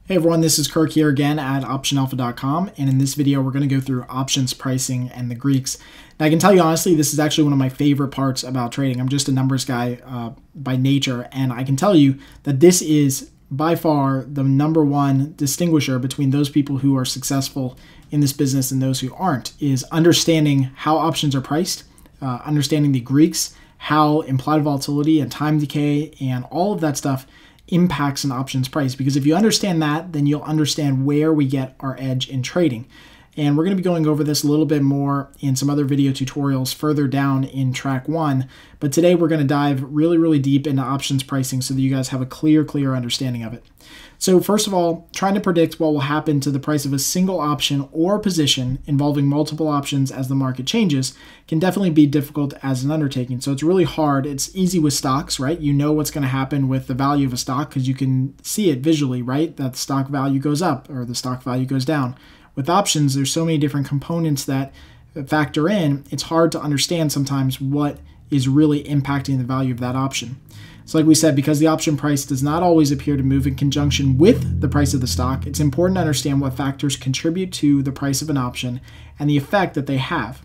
Hey everyone, this is Kirk here again at optionalpha.com, and in this video we're going to go through options pricing and the Greeks. Now I can tell you honestly, this is actually one of my favorite parts about trading. I'm just a numbers guy by nature, and I can tell you that this is by far the #1 distinguisher between those people who are successful in this business and those who aren't, is understanding how options are priced, understanding the Greeks, how implied volatility and time decay and all of that stuff impacts an options price. Because if you understand that, then you'll understand where we get our edge in trading. And we're going to be going over this a little bit more in some other video tutorials further down in track 1. But today we're going to dive really deep into options pricing so that you guys have a clear understanding of it. So first of all, trying to predict what will happen to the price of a single option or position involving multiple options as the market changes can definitely be difficult as an undertaking. So it's really hard. It's easy with stocks, right? You know what's going to happen with the value of a stock because you can see it visually, right? That the stock value goes up or the stock value goes down. With options, there's so many different components that factor in. It's hard to understand sometimes what is really impacting the value of that option. So like we said, because the option price does not always appear to move in conjunction with the price of the stock, it's important to understand what factors contribute to the price of an option and the effect that they have.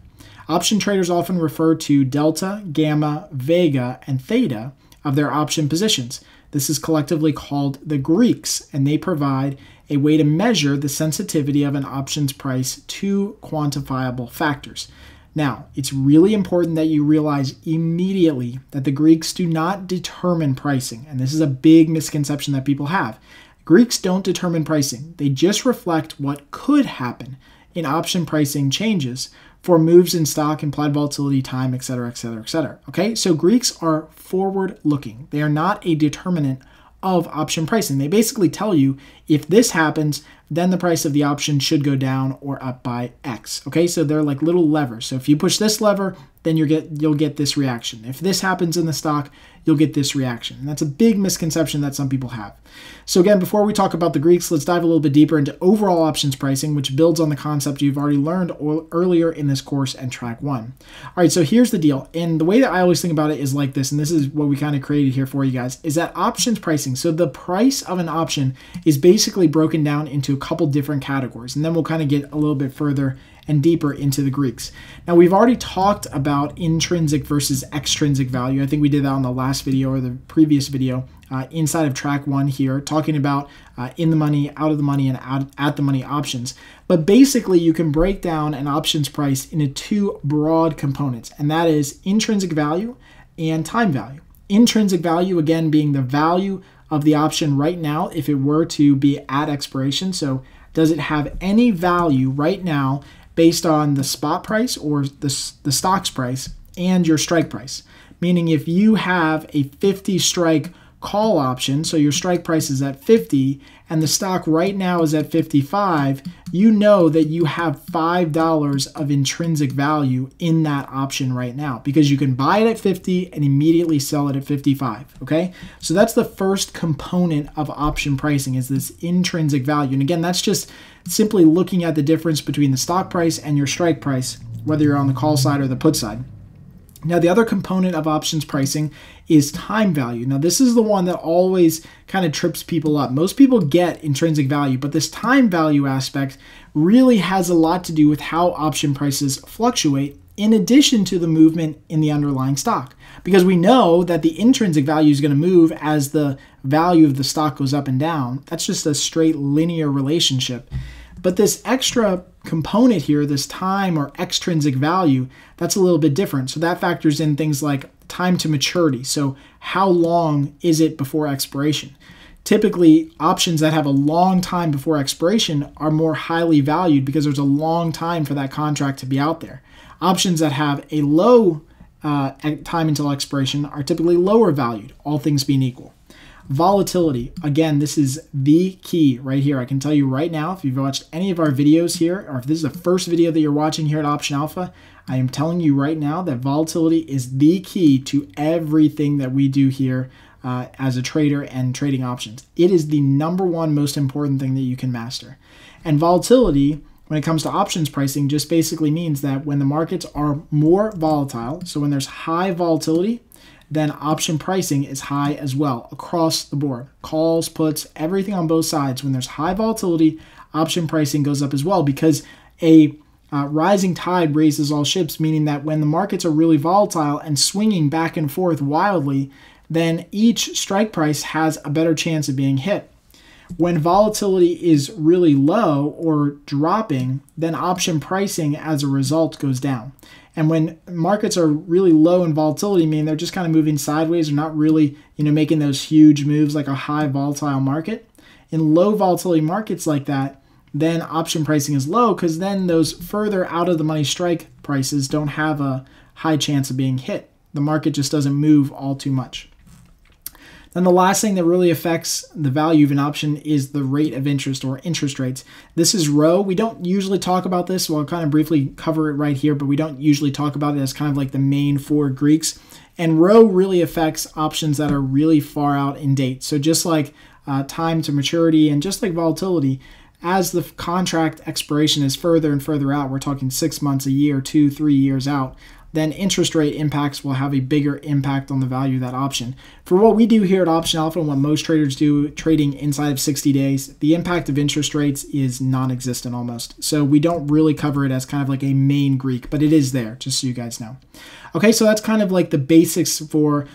Option traders often refer to delta, gamma, vega, and theta of their option positions. This is collectively called the Greeks, and they provide a way to measure the sensitivity of an options price to quantifiable factors. Now, it's really important that you realize immediately that the Greeks do not determine pricing, and this is a big misconception that people have. Greeks don't determine pricing. They just reflect what could happen in option pricing changes for moves in stock, implied volatility, time, etc., etc. Okay, so Greeks are forward-looking. They are not a determinant of option pricing. They basically tell you if this happens, then the price of the option should go down or up by X. Okay, so they're like little levers. So if you push this lever, then you'll get this reaction. If this happens in the stock, you'll get this reaction. And that's a big misconception that some people have. So again, before we talk about the Greeks, let's dive a little bit deeper into overall options pricing, which builds on the concept you've already learned earlier in this course and track 1. All right, so here's the deal. And the way that I always think about it is like this, and this is what we kind of created here for you guys, is that options pricing. So the price of an option is basically broken down into a couple different categories, and then we'll kind of get a little bit further and deeper into the Greeks. Now, we've already talked about intrinsic versus extrinsic value. I think we did that on the last video or the previous video inside of track 1 here, talking about in the money, out of the money, and at the money options. But basically, you can break down an options price into 2 broad components, and that is intrinsic value and time value. Intrinsic value, again, being the value of the option right now if it were to be at expiration. So does it have any value right now based on the spot price or the stock's price and your strike price? Meaning if you have a 50 strike call option, so your strike price is at 50 and the stock right now is at 55, you know that you have $5 of intrinsic value in that option right now because you can buy it at 50 and immediately sell it at 55, okay? So that's the first component of option pricing, is this intrinsic value. And again, that's just simply looking at the difference between the stock price and your strike price, whether you're on the call side or the put side. Now, the other component of options pricing is time value. Now, this is the one that always kind of trips people up. Most people get intrinsic value, but this time value aspect really has a lot to do with how option prices fluctuate in addition to the movement in the underlying stock. Because we know that the intrinsic value is going to move as the value of the stock goes up and down. That's just a straight linear relationship. But this extra component here, this time or extrinsic value, that's a little bit different. So that factors in things like time to maturity. So how long is it before expiration? Typically, options that have a long time before expiration are more highly valued because there's a long time for that contract to be out there. Options that have a low time until expiration are typically lower valued, all things being equal. Volatility, again, this is the key right here. I can tell you right now, if you've watched any of our videos here, or if this is the first video that you're watching here at Option Alpha, I am telling you right now that volatility is the key to everything that we do here as a trader and trading options. It is the #1 most important thing that you can master. And volatility, when it comes to options pricing, just basically means that when the markets are more volatile, so when there's high volatility, then option pricing is high as well across the board. Calls, puts, everything on both sides. When there's high volatility, option pricing goes up as well, because a rising tide raises all ships, meaning that when the markets are really volatile and swinging back and forth wildly, then each strike price has a better chance of being hit. When volatility is really low or dropping, then option pricing as a result goes down. And when markets are really low in volatility, meaning they're just kind of moving sideways or not really, making those huge moves like a high volatile market. In low volatility markets like that, then option pricing is low, because then those further out of the money strike prices don't have a high chance of being hit. The market just doesn't move all too much. Then the last thing that really affects the value of an option is the rate of interest, or interest rates. This is rho. We don't usually talk about this, so I'll kind of briefly cover it right here, but we don't usually talk about it as kind of like the main four Greeks. And rho really affects options that are really far out in date. So just like time to maturity and just like volatility, as the contract expiration is further and further out, we're talking 6 months, a year, 2, 3 years out, then interest rate impacts will have a bigger impact on the value of that option. For what we do here at Option Alpha and what most traders do, trading inside of 60 days, the impact of interest rates is non-existent almost. So we don't really cover it as kind of like a main Greek, but it is there, just so you guys know. Okay, so that's kind of like the basics for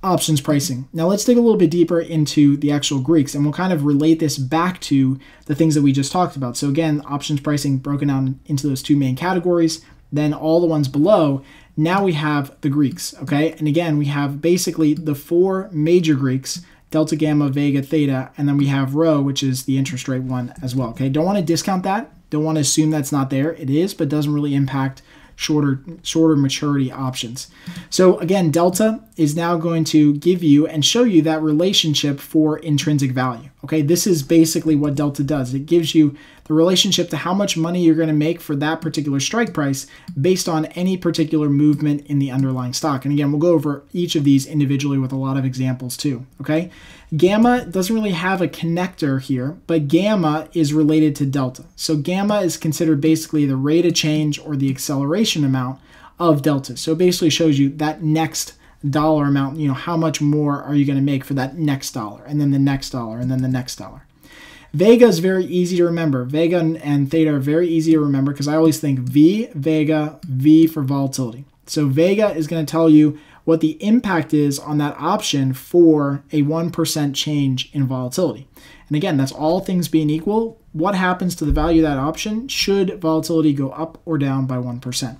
options pricing. Now let's dig a little bit deeper into the actual Greeks, and we'll kind of relate this back to the things that we just talked about. So again, options pricing broken down into those two main categories, then all the ones below. Now we have the Greeks, okay? And again, we have basically the four major Greeks: delta, gamma, vega, theta, and then we have rho, which is the interest rate one as well, okay? Don't want to discount that. Don't want to assume that's not there. It is, but doesn't really impact shorter maturity options. So again, delta is now going to give you and show you that relationship for intrinsic value. Okay, this is basically what delta does. It gives you the relationship to how much money you're going to make for that particular strike price based on any particular movement in the underlying stock. And again, we'll go over each of these individually with a lot of examples too. Okay, gamma doesn't really have a connector here, but gamma is related to delta. So gamma is considered basically the rate of change or the acceleration amount of delta. So it basically shows you that next dollar amount, how much more are you going to make for that next dollar, and then the next dollar, and then the next dollar. Vega is very easy to remember. Vega and theta are very easy to remember because I always think V, vega, V for volatility. So vega is going to tell you what the impact is on that option for a 1% change in volatility. And again, that's all things being equal. What happens to the value of that option should volatility go up or down by 1%?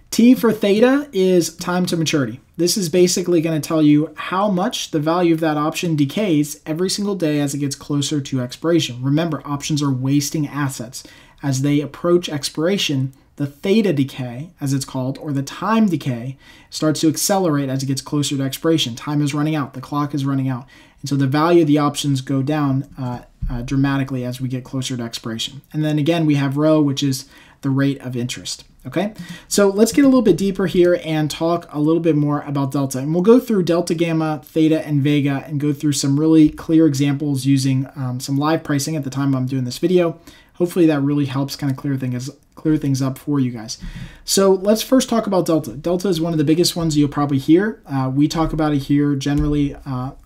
T for theta is time to maturity. This is basically going to tell you how much the value of that option decays every single day as it gets closer to expiration. Remember, options are wasting assets. As they approach expiration, the theta decay, as it's called, or the time decay, starts to accelerate as it gets closer to expiration. Time is running out. The clock is running out. And so the value of the options go down dramatically as we get closer to expiration. And then again, we have rho, which is the rate of interest. Okay, so let's get a little bit deeper here and talk a little bit more about delta. And we'll go through delta, gamma, theta, and vega and go through some really clear examples using some live pricing at the time I'm doing this video. Hopefully that really helps kind of clear things up for you guys. So let's first talk about delta. Delta is one of the biggest ones you'll probably hear. We talk about it here generally,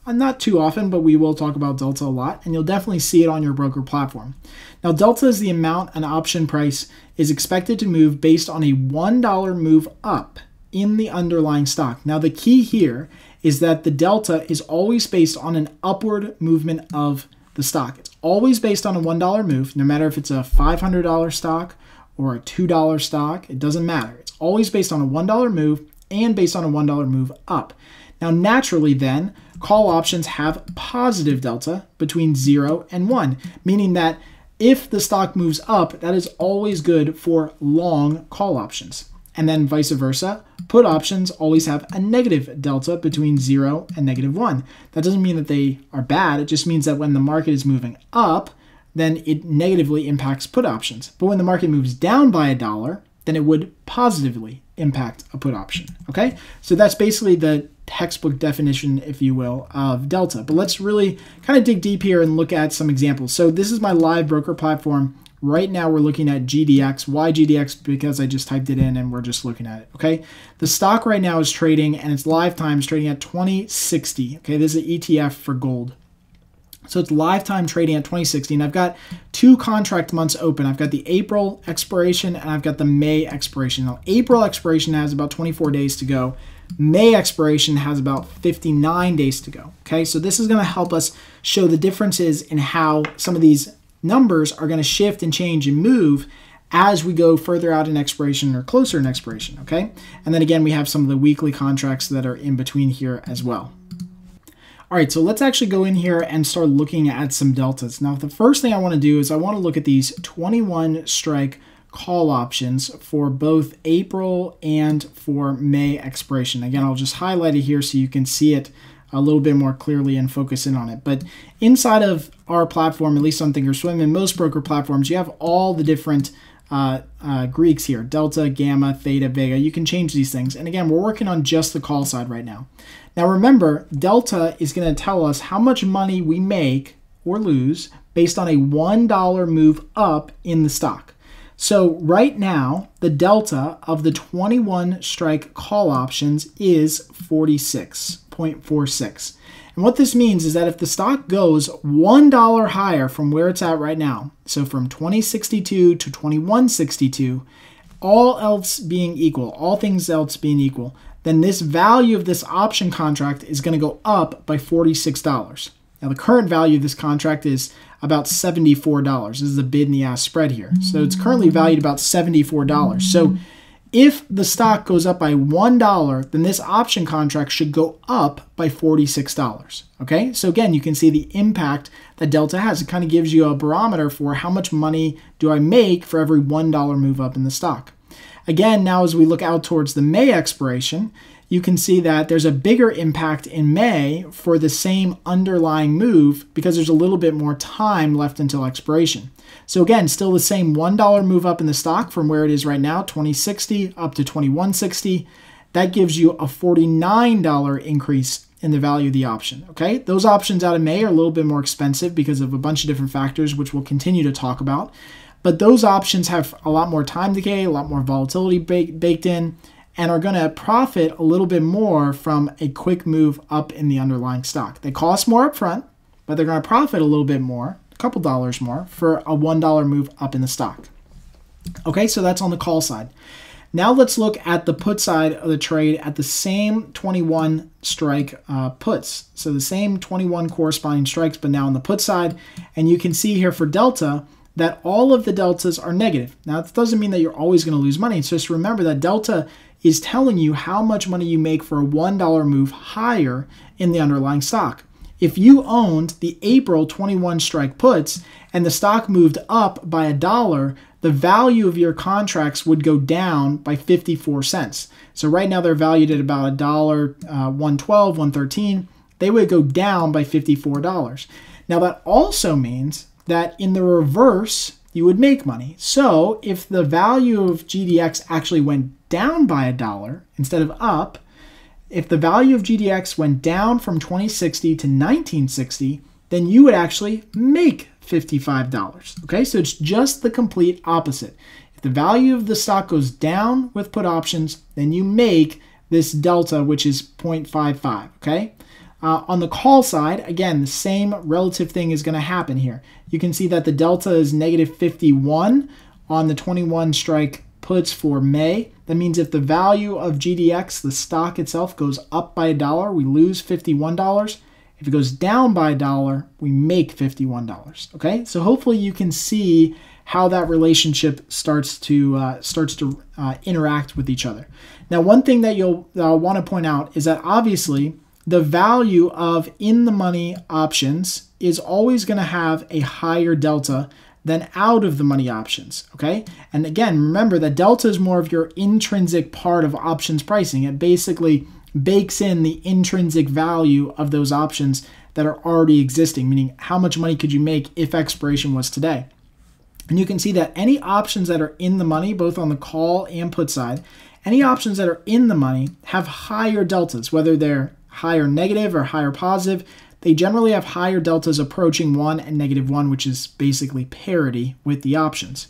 not too often, but we will talk about delta a lot, and you'll definitely see it on your broker platform. Now, delta is the amount an option price is expected to move based on a $1 move up in the underlying stock. Now, the key here is that the delta is always based on an upward movement of the stock. It's always based on a $1 move, no matter if it's a $500 stock or a $2 stock, it doesn't matter. It's always based on a $1 move and based on a $1 move up. Now, naturally then, call options have positive delta between 0 and 1, meaning that if the stock moves up, that is always good for long call options. And then vice versa, put options always have a negative delta between 0 and -1. That doesn't mean that they are bad. It just means that when the market is moving up, then it negatively impacts put options. But when the market moves down by $1, then it would positively impact a put option. Okay, so that's basically the textbook definition, if you will, of delta. But let's really kind of dig deep here and look at some examples. So this is my live broker platform Right now we're looking at GDX. Why GDX? Because I just typed it in and we're just looking at it, okay? The stock right now is trading, and its lifetime is trading at 2060, okay? This is an ETF for gold. So it's lifetime trading at 2060, and I've got 2 contract months open. I've got the April expiration and I've got the May expiration. Now, April expiration has about 24 days to go. May expiration has about 59 days to go, okay? So this is going to help us show the differences in how some of these numbers are going to shift and change and move as we go further out in expiration or closer in expiration, okay? And then again, we have some of the weekly contracts that are in between here as well. All right, so let's actually go in here and start looking at some deltas. Now, the first thing I want to do is I want to look at these 21 strike call options for both April and for May expiration. Again, I'll just highlight it here so you can see it a little bit more clearly and focus in on it. But inside of our platform, at least on Thinkorswim and most broker platforms, you have all the different Greeks here: delta, gamma, theta, vega. You can change these things. And again, we're working on just the call side right now. Now remember, delta is going to tell us how much money we make or lose based on a $1 move up in the stock. So right now, the delta of the 21 strike call options is 46.46. And what this means is that if the stock goes $1 higher from where it's at right now, so from 2062 to 2162, all else being equal, all things else being equal, then this value of this option contract is going to go up by $46. Now, the current value of this contract is about $74. This is a bid and the ask spread here. So it's currently valued about $74. So if the stock goes up by $1, then this option contract should go up by $46. Okay, so again, you can see the impact that delta has. It kind of gives you a barometer for how much money do I make for every $1 move up in the stock. Again, now as we look out towards the May expiration, you can see that there's a bigger impact in May for the same underlying move because there's a little bit more time left until expiration. So again, still the same $1 move up in the stock from where it is right now, 2060 up to 2160. That gives you a $49 increase in the value of the option, okay? Those options out of May are a little bit more expensive because of a bunch of different factors, which we'll continue to talk about. But those options have a lot more time decay, a lot more volatility baked in, and are going to profit a little bit more from a quick move up in the underlying stock. They cost more upfront, but they're going to profit a little bit more, a couple dollars more, for a $1 move up in the stock. Okay, so that's on the call side. Now let's look at the put side of the trade at the same 21 strike puts. So the same 21 corresponding strikes, but now on the put side. And you can see here for delta that all of the deltas are negative. Now, it doesn't mean that you're always going to lose money. It's just remember that delta is telling you how much money you make for a $1 move higher in the underlying stock. If you owned the April 21 strike puts and the stock moved up by $1, the value of your contracts would go down by 54 cents. So right now they're valued at about $1.12, $1.13. They would go down by $54. Now that also means that in the reverse, you would make money. So if the value of GDX actually went down by $1 instead of up, if the value of GDX went down from 2060 to 1960, then you would actually make $55. Okay, so it's just the complete opposite. If the value of the stock goes down with put options, then you make this delta, which is 0.55, okay? On the call side, again, the same relative thing is going to happen here. You can see that the delta is negative 51 on the 21 strike puts for May. That means if the value of GDX, the stock itself, goes up by $1, we lose $51. If it goes down by $1, we make $51. Okay, so hopefully you can see how that relationship starts to interact with each other. Now, one thing that you'll want to point out is that obviously the value of in-the-money options is always going to have a higher delta than out-of-the-money options, okay? And again, remember that delta is more of your intrinsic part of options pricing. It basically bakes in the intrinsic value of those options that are already existing, meaning how much money could you make if expiration was today. And you can see that any options that are in the money, both on the call and put side, any options that are in the money have higher deltas, whether they're higher negative or higher positive. they generally have higher deltas approaching 1 and -1, which is basically parity with the options.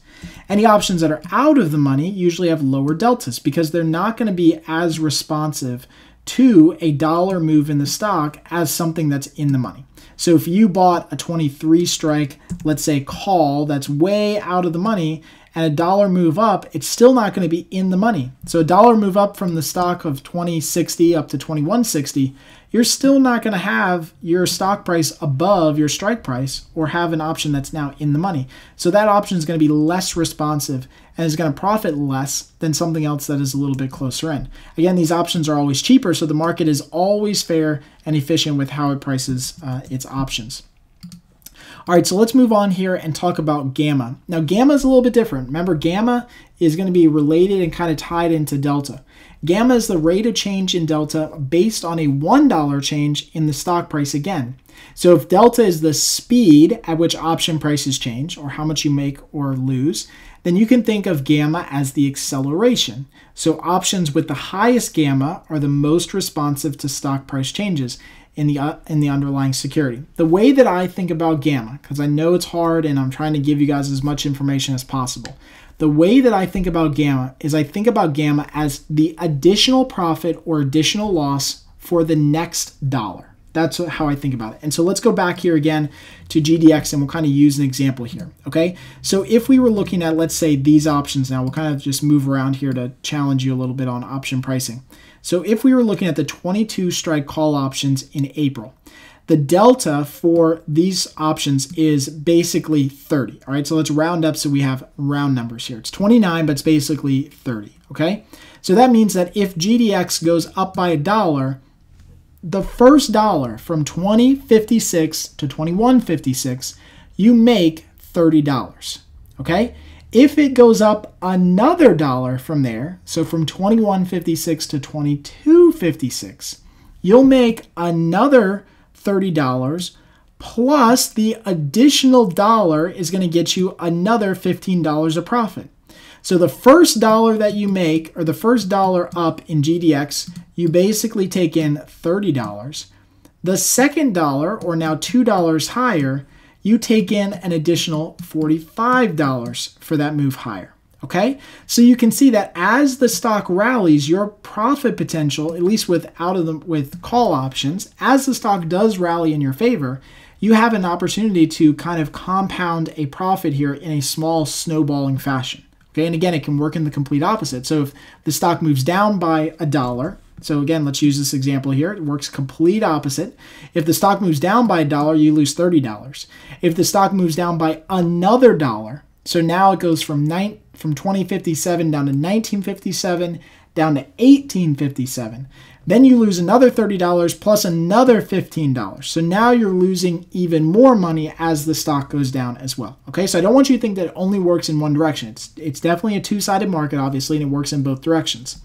Any options that are out of the money usually have lower deltas because they're not going to be as responsive to a dollar move in the stock as something that's in the money. So if you bought a 23 strike, let's say call, that's way out of the money, and a dollar move up, it's still not going to be in the money. So a dollar move up from the stock of 2060 up to 2160, you're still not going to have your stock price above your strike price or have an option that's now in the money. So that option is going to be less responsive and is going to profit less than something else that is a little bit closer in. Again, these options are always cheaper, so the market is always fair and efficient with how it prices its options. All right, so let's move on here and talk about gamma. Now, gamma is a little bit different. Remember, gamma is going to be related and kind of tied into delta. Gamma is the rate of change in delta based on a $1 change in the stock price again. So if delta is the speed at which option prices change, or how much you make or lose, then you can think of gamma as the acceleration. So options with the highest gamma are the most responsive to stock price changes in the underlying security. The way that I think about gamma, because I know it's hard and I'm trying to give you guys as much information as possible. The way that I think about gamma is I think about gamma as the additional profit or additional loss for the next dollar. That's how I think about it. And so let's go back here again to GDX and we'll kind of use an example here, okay? So if we were looking at, let's say, these options now, we'll kind of just move around here to challenge you a little bit on option pricing. So if we were looking at the 22 strike call options in April, the delta for these options is basically 30, all right? So let's round up so we have round numbers here. It's 29, but it's basically 30, okay? So that means that if GDX goes up by $1, the first dollar from 20.56 to 21.56, you make $30, okay? If it goes up another dollar from there, so from 21.56 to 22.56, you'll make another $30 plus the additional dollar is going to get you another $15 of profit. So the first dollar that you make, or the first dollar up in GDX, you basically take in $30. The second dollar, or now $2 higher, you take in an additional $45 for that move higher. Okay, so you can see that as the stock rallies, your profit potential, at least with call options, as the stock does rally in your favor, you have an opportunity to kind of compound a profit here in a small snowballing fashion. Okay, and again, it can work in the complete opposite. So if the stock moves down by $1, so again, let's use this example here. It works complete opposite. If the stock moves down by $1, you lose $30. If the stock moves down by another dollar, so now it goes from 20.57 down to 19.57, down to 18.57. Then you lose another $30 plus another $15. So now you're losing even more money as the stock goes down as well. Okay, so I don't want you to think that it only works in one direction. It's definitely a two-sided market, obviously, and it works in both directions.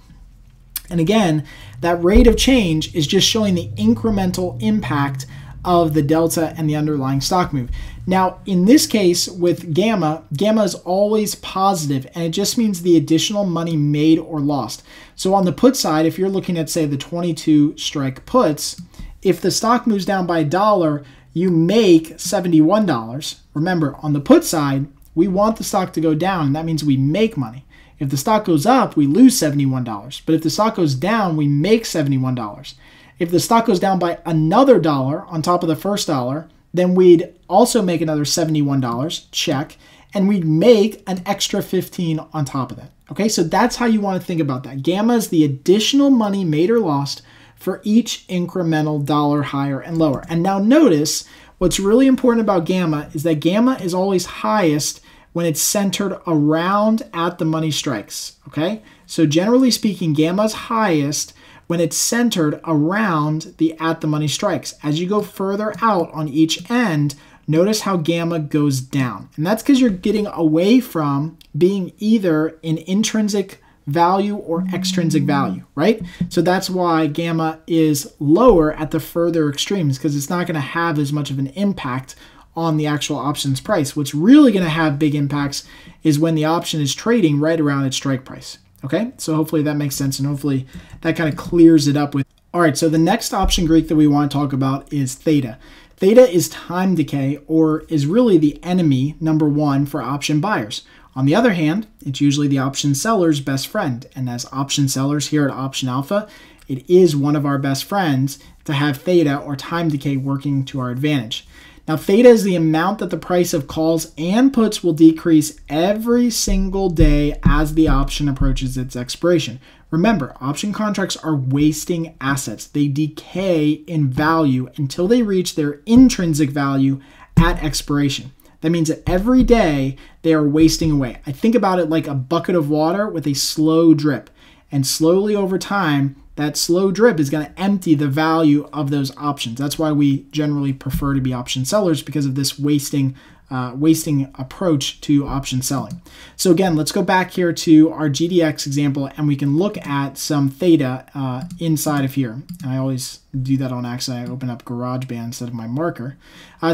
And again, that rate of change is just showing the incremental impact of the delta and the underlying stock move. Now, in this case with gamma, gamma is always positive, and it just means the additional money made or lost. So on the put side, if you're looking at, say, the 22 strike puts, if the stock moves down by $1, you make $71. Remember, on the put side, we want the stock to go down, and that means we make money. If the stock goes up, we lose $71. But if the stock goes down, we make $71. If the stock goes down by another dollar on top of the first dollar, then we'd also make another $71, check, and we'd make an extra $15 on top of that. Okay, so that's how you want to think about that. Gamma is the additional money made or lost for each incremental dollar higher and lower. And now notice, what's really important about gamma is that gamma is always highest when it's centered around at the money strikes, okay? So generally speaking, gamma is highest when it's centered around the at the money strikes. As you go further out on each end, notice how gamma goes down. And that's because you're getting away from being either an intrinsic value or extrinsic value, right? So that's why gamma is lower at the further extremes, because it's not going to have as much of an impact on the actual options price. What's really going to have big impacts is when the option is trading right around its strike price. Okay, so hopefully that makes sense, and hopefully that kind of clears it up with. All right, so the next option Greek that we want to talk about is theta. Theta is time decay, or is really the enemy number one for option buyers. On the other hand, it's usually the option seller's best friend. And as option sellers here at Option Alpha, it is one of our best friends to have theta or time decay working to our advantage. Now, theta is the amount that the price of calls and puts will decrease every single day as the option approaches its expiration. Remember, option contracts are wasting assets. They decay in value until they reach their intrinsic value at expiration. That means that every day they are wasting away. I think about it like a bucket of water with a slow drip. And slowly over time, that slow drip is going to empty the value of those options. That's why we generally prefer to be option sellers, because of this wasting approach to option selling. So again, let's go back here to our GDX example, and we can look at some theta inside of here. And I always do that on accident. I open up GarageBand instead of my marker.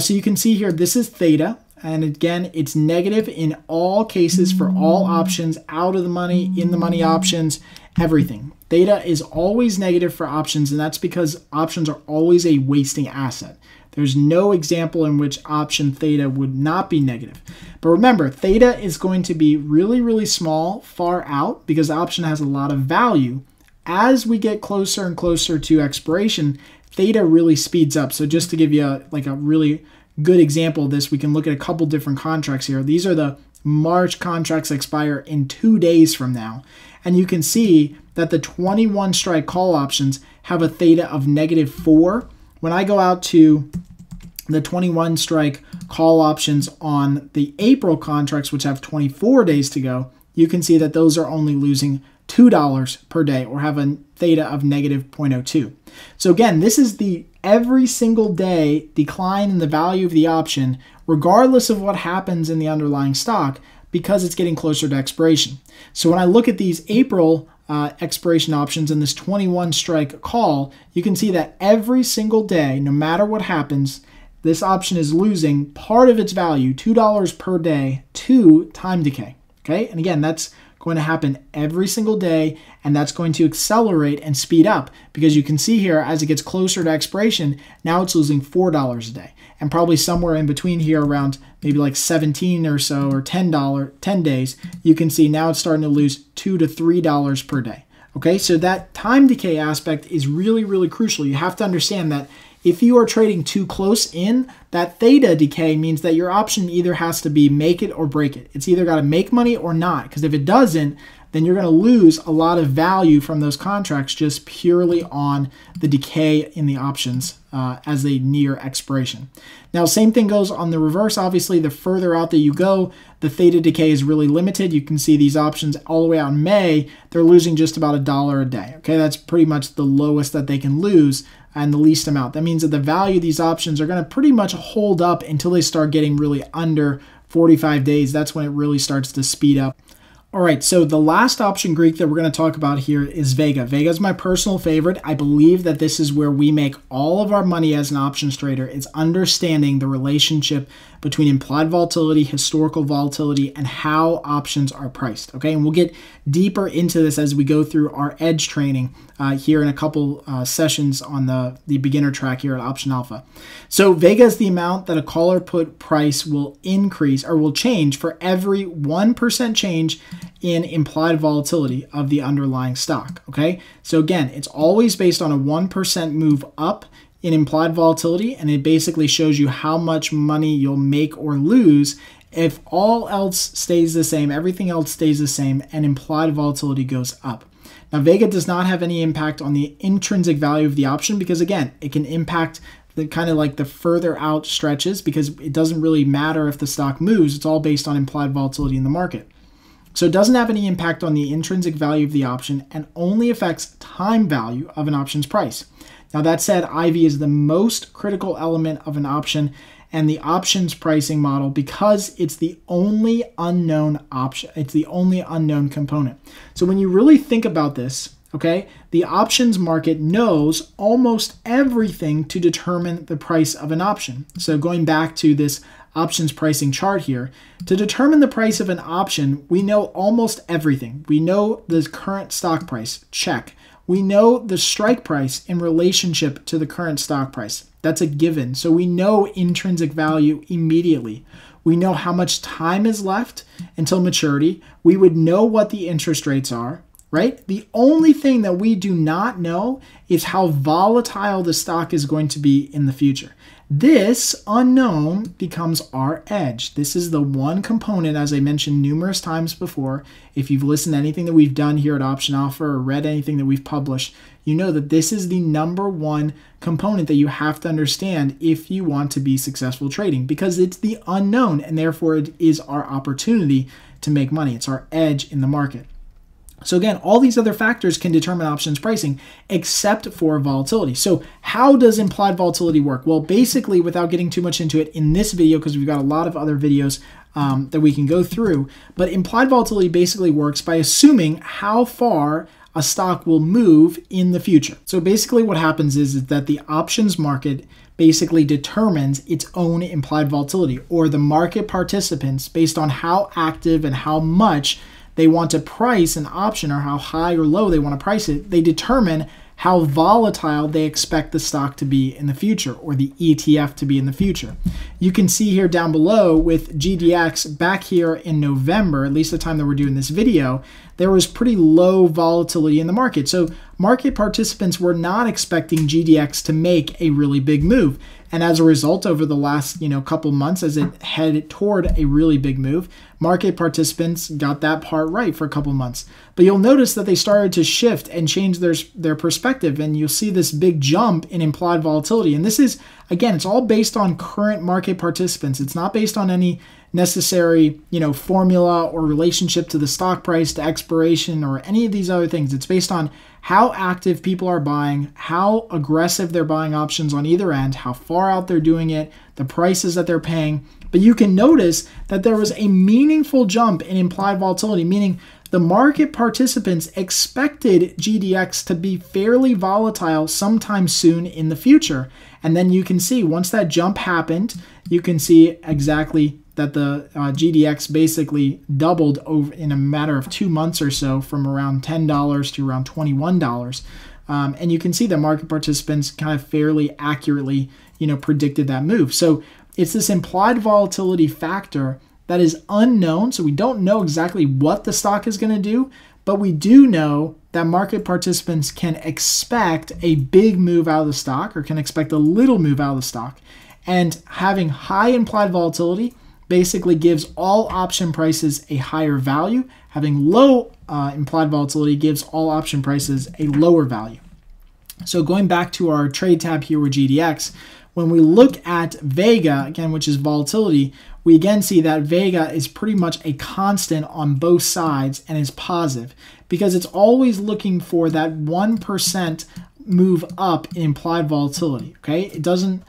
So you can see here, this is theta. And again, it's negative in all cases for all options, out of the money, in the money options, everything. Theta is always negative for options, and that's because options are always a wasting asset. There's no example in which option theta would not be negative. But remember, theta is going to be really, really small, far out, because the option has a lot of value. As we get closer and closer to expiration, theta really speeds up. So just to give you a really good example of this, we can look at a couple different contracts here. These are the March contracts that expire in 2 days from now. And you can see that the 21 strike call options have a theta of -4. When I go out to the 21 strike call options on the April contracts, which have 24 days to go, you can see that those are only losing $2 per day, or have a theta of -0.02. So again, this is the every single day decline in the value of the option, regardless of what happens in the underlying stock, because it's getting closer to expiration. So when I look at these April expiration options and this 21 strike call, you can see that every single day, no matter what happens, this option is losing part of its value, $2 per day, to time decay. Okay, and again, that's going to happen every single day, and that's going to accelerate and speed up, because you can see here as it gets closer to expiration, now it's losing $4 a day, and probably somewhere in between here around maybe like 17 or so, or $10 days, you can see now it's starting to lose $2 to $3 per day. Okay, so that time decay aspect is really, really crucial. You have to understand that if you are trading too close in, that theta decay means that your option either has to be make it or break it. It's either got to make money or not, because if it doesn't, then you're going to lose a lot of value from those contracts just purely on the decay in the options as they near expiration. Now, same thing goes on the reverse. Obviously, the further out that you go, the theta decay is really limited. You can see these options all the way out in May, they're losing just about $1 a day. Okay, that's pretty much the lowest that they can lose and the least amount. That means that the value of these options are going to pretty much hold up until they start getting really under 45 days. That's when it really starts to speed up. All right, so the last option Greek that we're going to talk about here is Vega. Vega is my personal favorite. I believe that this is where we make all of our money as an options trader. It's understanding the relationship between implied volatility, historical volatility, and how options are priced. Okay, and we'll get deeper into this as we go through our edge training here in a couple sessions on the beginner track here at Option Alpha. So Vega is the amount that a call or put price will increase or will change for every 1% change in implied volatility of the underlying stock. Okay, so again, it's always based on a 1% move up in implied volatility, and it basically shows you how much money you'll make or lose if all else stays the same, everything else stays the same, and implied volatility goes up. Now, Vega does not have any impact on the intrinsic value of the option, because again, it can impact the kind of like the further out stretches, because it doesn't really matter if the stock moves. It's all based on implied volatility in the market. So it doesn't have any impact on the intrinsic value of the option and only affects time value of an option's price. Now, that said, IV is the most critical element of an option and the options pricing model, because it's the only unknown option. It's the only unknown component. So when you really think about this, okay, the options market knows almost everything to determine the price of an option. So going back to this options pricing chart here, to determine the price of an option, we know almost everything. We know the current stock price, check. We know the strike price in relationship to the current stock price. That's a given. So we know intrinsic value immediately. We know how much time is left until maturity. We would know what the interest rates are, right? The only thing that we do not know is how volatile the stock is going to be in the future. This unknown becomes our edge. This is the one component, as I mentioned numerous times before. If you've listened to anything that we've done here at Option Alpha or read anything that we've published, you know that this is the number one component that you have to understand if you want to be successful trading, because it's the unknown and therefore it is our opportunity to make money. It's our edge in the market. So again, all these other factors can determine options pricing except for volatility. So how does implied volatility work? Well, basically, without getting too much into it in this video, because we've got a lot of other videos that we can go through, but implied volatility basically works by assuming how far a stock will move in the future. So basically what happens is that the options market basically determines its own implied volatility, or the market participants, based on how active and how much they want to price an option, or how high or low they want to price it, they determine how volatile they expect the stock to be in the future, or the ETF to be in the future. You can see here down below with GDX back here in November, at least the time that we're doing this video, there was pretty low volatility in the market. So market participants were not expecting GDX to make a really big move. And as a result, over the last couple months, as it headed toward a really big move, market participants got that part right for a couple months. But you'll notice that they started to shift and change their perspective, and you'll see this big jump in implied volatility. And this is, again, it's all based on current market participants. It's not based on any necessary formula or relationship to the stock price, to expiration, or any of these other things. It's based on how active people are buying, how aggressive they're buying options on either end, how far out they're doing it, the prices that they're paying. But you can notice that there was a meaningful jump in implied volatility, meaning the market participants expected GDX to be fairly volatile sometime soon in the future. And then you can see once that jump happened, you can see exactly that the GDX basically doubled over in a matter of 2 months or so, from around $10 to around $21. And you can see that market participants kind of fairly accurately, predicted that move. So it's this implied volatility factor that is unknown. So we don't know exactly what the stock is going to do, but we do know that market participants can expect a big move out of the stock, or can expect a little move out of the stock. And having high implied volatility basically gives all option prices a higher value. Having low implied volatility gives all option prices a lower value. So going back to our trade tab here with GDX, when we look at vega, again, which is volatility, we again see that vega is pretty much a constant on both sides and is positive, because it's always looking for that 1% move up in implied volatility. Okay, it doesn't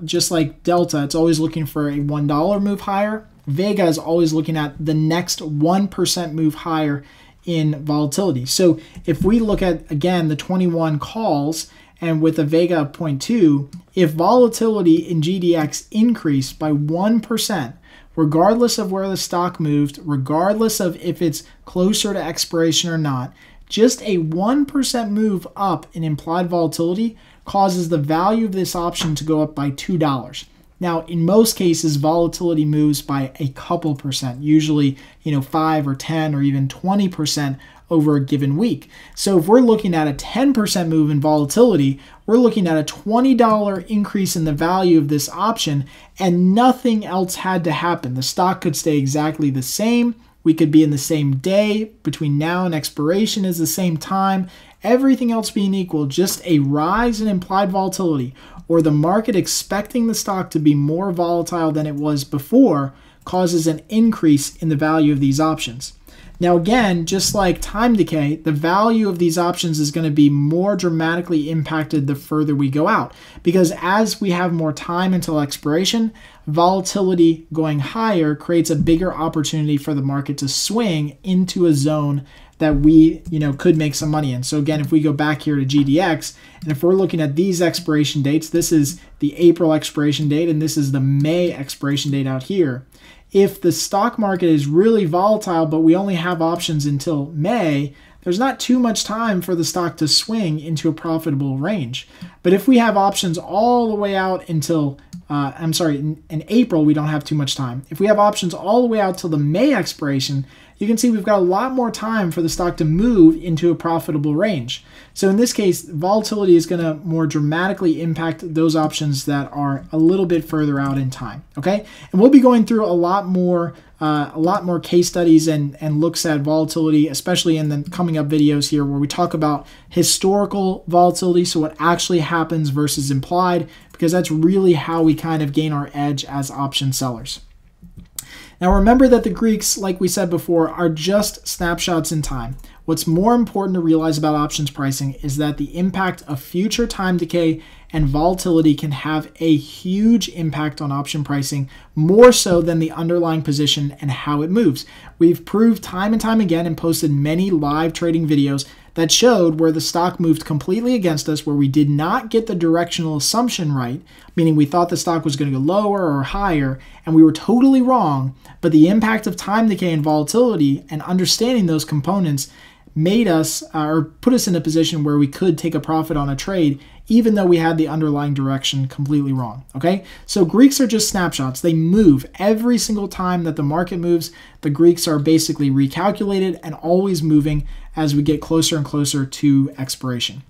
just like delta, it's always looking for a $1 move higher. Vega is always looking at the next 1% move higher in volatility. So if we look at, again, the 21 calls, and with a vega of 0.2, if volatility in GDX increased by 1%, regardless of where the stock moved, regardless of if it's closer to expiration or not, just a 1% move up in implied volatility causes the value of this option to go up by $2. Now, in most cases, volatility moves by a couple percent, usually 5 or 10 or even 20% over a given week. So if we're looking at a 10% move in volatility, we're looking at a $20 increase in the value of this option, and nothing else had to happen. The stock could stay exactly the same. We could be in the same day. Between now and expiration is the same time. Everything else being equal, just a rise in implied volatility, or the market expecting the stock to be more volatile than it was before, causes an increase in the value of these options. Now again, just like time decay, the value of these options is going to be more dramatically impacted the further we go out, because as we have more time until expiration, volatility going higher creates a bigger opportunity for the market to swing into a zone that we could make some money in. So again, if we go back here to GDX, and if we're looking at these expiration dates, this is the April expiration date and this is the May expiration date out here. If the stock market is really volatile, but we only have options until May, there's not too much time for the stock to swing into a profitable range. But if we have options all the way out until, in April, we don't have too much time. If we have options all the way out till the May expiration, you can see we've got a lot more time for the stock to move into a profitable range. So in this case, volatility is going to more dramatically impact those options that are a little bit further out in time. Okay, and we'll be going through a lot more case studies and looks at volatility, especially in the coming up videos here, where we talk about historical volatility, so what actually happens versus implied, because that's really how we kind of gain our edge as option sellers. Now remember that the Greeks, like we said before, are just snapshots in time. What's more important to realize about options pricing is that the impact of future time decay and volatility can have a huge impact on option pricing, more so than the underlying position and how it moves. We've proved time and time again and posted many live trading videos that showed where the stock moved completely against us, where we did not get the directional assumption right, meaning we thought the stock was going to go lower or higher, and we were totally wrong, but the impact of time decay and volatility and understanding those components made us, or put us in a position where we could take a profit on a trade, even though we had the underlying direction completely wrong. Okay, so Greeks are just snapshots. They move every single time that the market moves. The Greeks are basically recalculated and always moving as we get closer and closer to expiration.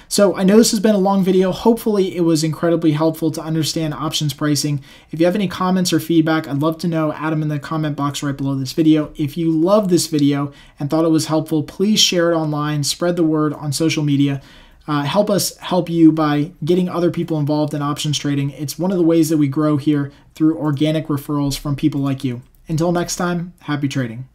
So I know this has been a long video. Hopefully it was incredibly helpful to understand options pricing. If you have any comments or feedback, I'd love to know. Add them in the comment box right below this video. If you loved this video and thought it was helpful, please share it online, spread the word on social media. Help us help you by getting other people involved in options trading. It's one of the ways that we grow here, through organic referrals from people like you. Until next time, happy trading.